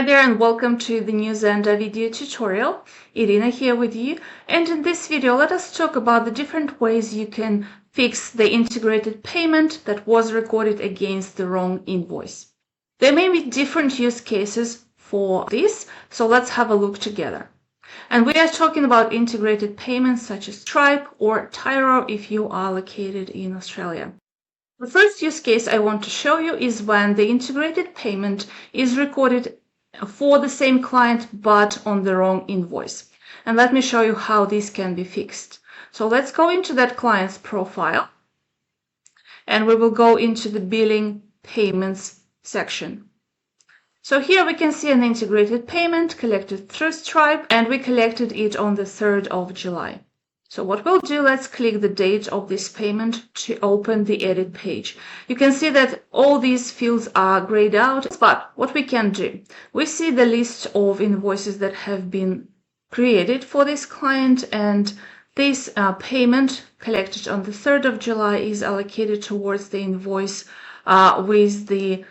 Hi there and welcome to the new Zanda video tutorial. Irina here with you, and in this video let us talk about the different ways you can fix the integrated payment that was recorded against the wrong invoice. There may be different use cases for this, so let's have a look together. And we are talking about integrated payments such as Stripe or Tyro if you are located in Australia. The first use case I want to show you is when the integrated payment is recorded for the same client but on the wrong invoice. And let me show you how this can be fixed. So let's go into that client's profile and we will go into the billing payments section. So here we can see an integrated payment collected through Stripe, and we collected it on the 3rd of July. So what we'll do, let's click the date of this payment to open the edit page. You can see that all these fields are grayed out, but what we can do, we see the list of invoices that have been created for this client, and this payment collected on the 3rd of July is allocated towards the invoice with the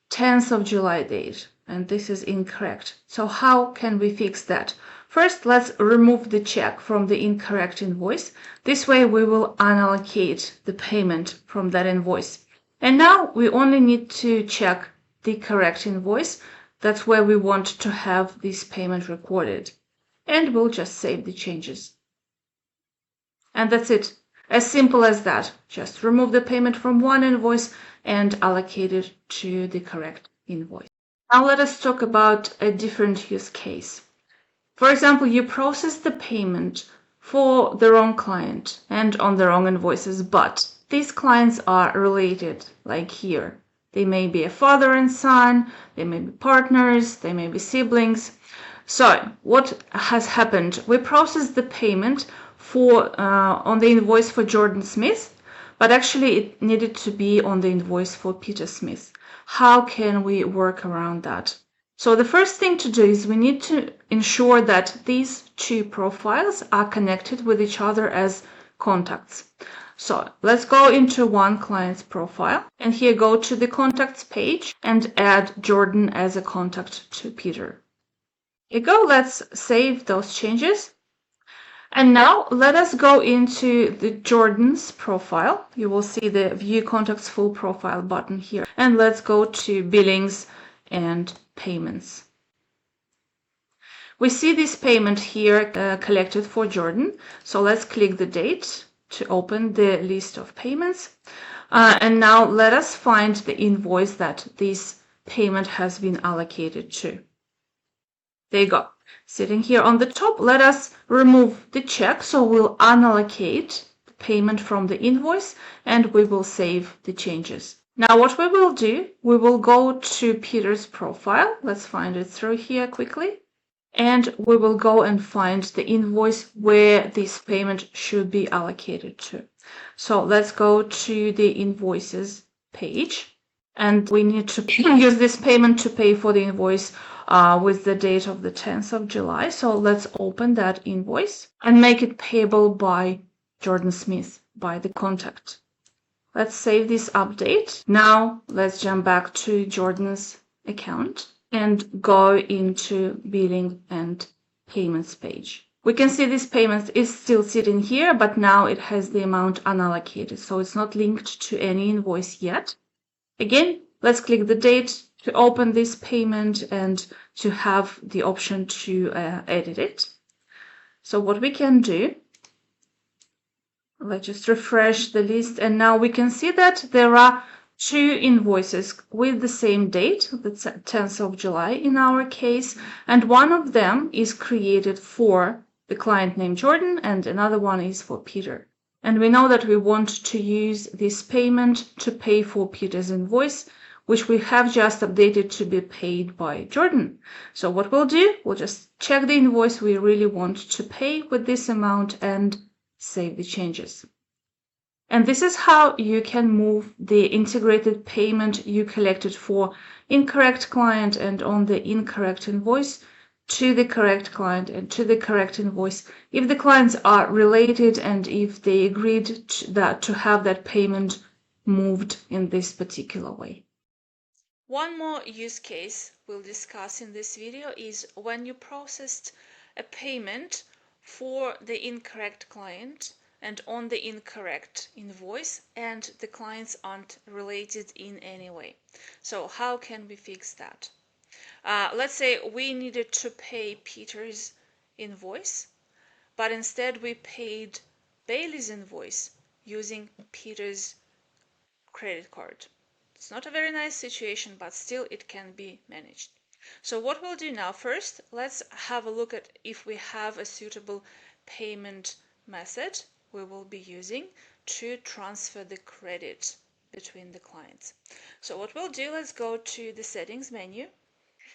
10th of July date, and this is incorrect. So how can we fix that? First, let's remove the check from the incorrect invoice. This way we will unallocate the payment from that invoice. And now we only need to check the correct invoice. That's where we want to have this payment recorded. And we'll just save the changes. And that's it. As simple as that. Just remove the payment from one invoice and allocate it to the correct invoice. Now let us talk about a different use case. For example, you process the payment for the wrong client and on the wrong invoices, but these clients are related, like here. They may be a father and son, they may be partners, they may be siblings. So what has happened? We processed the payment for on the invoice for Jordan Smith, but actually it needed to be on the invoice for Peter Smith. How can we work around that? So the first thing to do is we need to ensure that these two profiles are connected with each other as contacts. So let's go into one client's profile and here go to the contacts page and add Jordan as a contact to Peter. Here you go, let's save those changes. And now let us go into the Jordan's profile. You will see the View Contacts Full Profile button here. And let's go to Billings and Payments. We see this payment here collected for Jordan. So let's click the date to open the list of payments. And now let us find the invoice that this payment has been allocated to. There you go. Sitting here on the top, let us remove the check. So we'll unallocate the payment from the invoice and we will save the changes. Now what we will do, we will go to Peter's profile. Let's find it through here quickly. And we will go and find the invoice where this payment should be allocated to. So let's go to the Invoices page. And we need to use this payment to pay for the invoice with the date of the 10th of July. So let's open that invoice and make it payable by Jordan Smith, by the contact. Let's save this update. Now let's jump back to Jordan's account and go into Billing and Payments page. We can see this payment is still sitting here, but now it has the amount unallocated. So it's not linked to any invoice yet. Again, let's click the date to open this payment and to have the option to edit it. So what we can do, let's just refresh the list, and now we can see that there are two invoices with the same date, the 10th of July in our case, and one of them is created for the client named Jordan and another one is for Peter. And we know that we want to use this payment to pay for Peter's invoice, which we have just updated to be paid by Jordan. So what we'll do, we'll just check the invoice we really want to pay with this amount and save the changes. And this is how you can move the integrated payment you collected for incorrect client and on the incorrect invoice to the correct client and to the correct invoice if the clients are related and if they agreed to have that payment moved in this particular way. One more use case we'll discuss in this video is when you processed a payment for the incorrect client and on the incorrect invoice, and the clients aren't related in any way. So how can we fix that? Let's say we needed to pay Peter's invoice, but instead we paid Bailey's invoice using Peter's credit card. It's not a very nice situation, but still it can be managed. So what we'll do now, first, let's have a look at if we have a suitable payment method we will be using to transfer the credit between the clients. So what we'll do, let's go to the settings menu,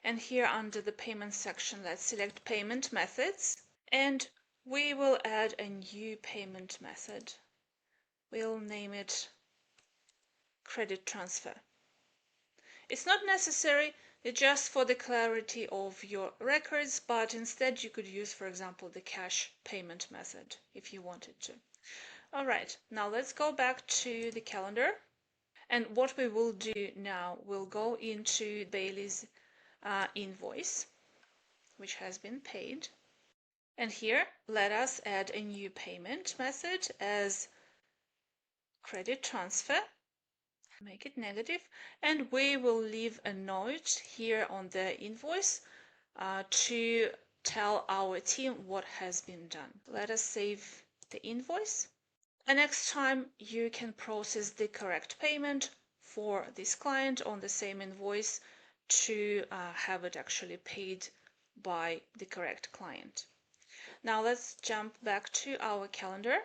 and here under the payment section, let's select payment methods, and we will add a new payment method. We'll name it credit transfer. It's not necessary just for the clarity of your records, but instead you could use, for example, the cash payment method if you wanted to. All right, now let's go back to the calendar. And what we will do now, we'll go into Bailey's invoice, which has been paid. And here, let us add a new payment method as credit transfer. Make it negative, and we will leave a note here on the invoice to tell our team what has been done. Let us save the invoice, and next time you can process the correct payment for this client on the same invoice to have it actually paid by the correct client. Now let's jump back to our calendar.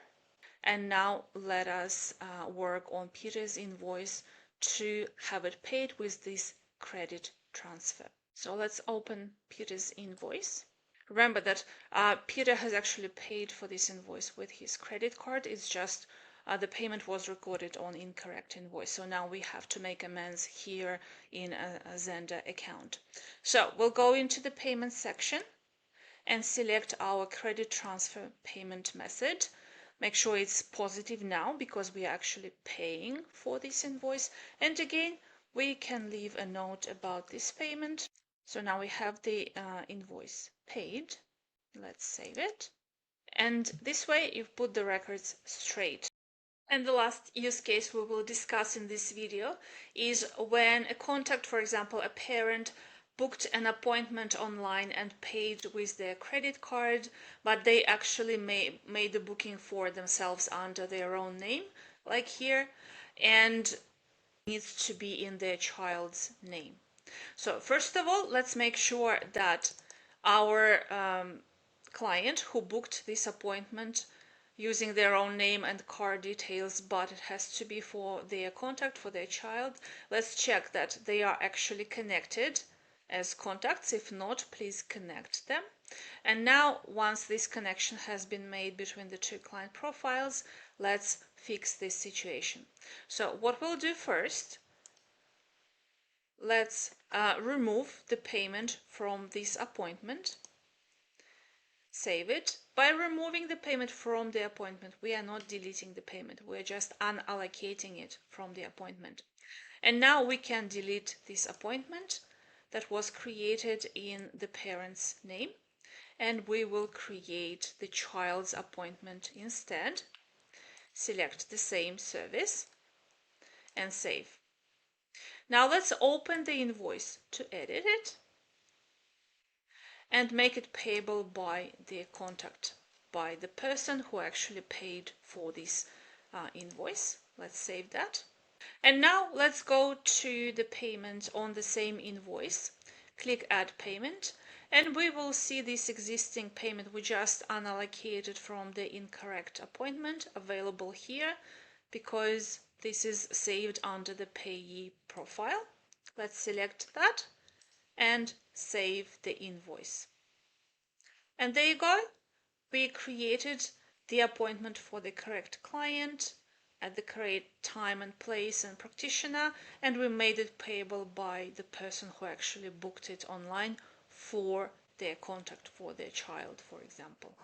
And now let us work on Peter's invoice to have it paid with this credit transfer. So let's open Peter's invoice. Remember that Peter has actually paid for this invoice with his credit card. It's just the payment was recorded on incorrect invoice. So now we have to make amends here in a Zanda account. So we'll go into the payment section and select our credit transfer payment method. Make sure it's positive now because we are actually paying for this invoice. And again, we can leave a note about this payment. So now we have the invoice paid. Let's save it. And this way you put the records straight. And the last use case we will discuss in this video is when a contact, for example, a parent, booked an appointment online and paid with their credit card, but they actually made the booking for themselves under their own name, like here, and needs to be in their child's name. So first of all, let's make sure that our client who booked this appointment using their own name and card details, but it has to be for their contact, for their child. Let's check that they are actually connected as contacts. If not, please connect them. And now, once this connection has been made between the two client profiles, let's fix this situation. So what we'll do first, let's remove the payment from this appointment. Save it. By removing the payment from the appointment, we are not deleting the payment. We're just unallocating it from the appointment. And now we can delete this appointment that was created in the parent's name, and we will create the child's appointment instead. Select the same service and save. Now let's open the invoice to edit it and make it payable by the contact, by the person who actually paid for this invoice. Let's save that. And now let's go to the payment on the same invoice. Click Add Payment, and we will see this existing payment we just unallocated from the incorrect appointment available here because this is saved under the payee profile. Let's select that and save the invoice. And there you go. We created the appointment for the correct client at the correct time and place and practitioner, and we made it payable by the person who actually booked it online for their contact, for their child, for example.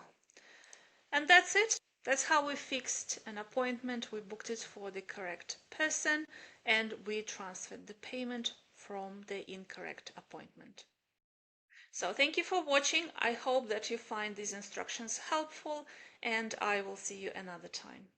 And that's it. That's how we fixed an appointment. We booked it for the correct person and we transferred the payment from the incorrect appointment. So thank you for watching. I hope that you find these instructions helpful, and I will see you another time.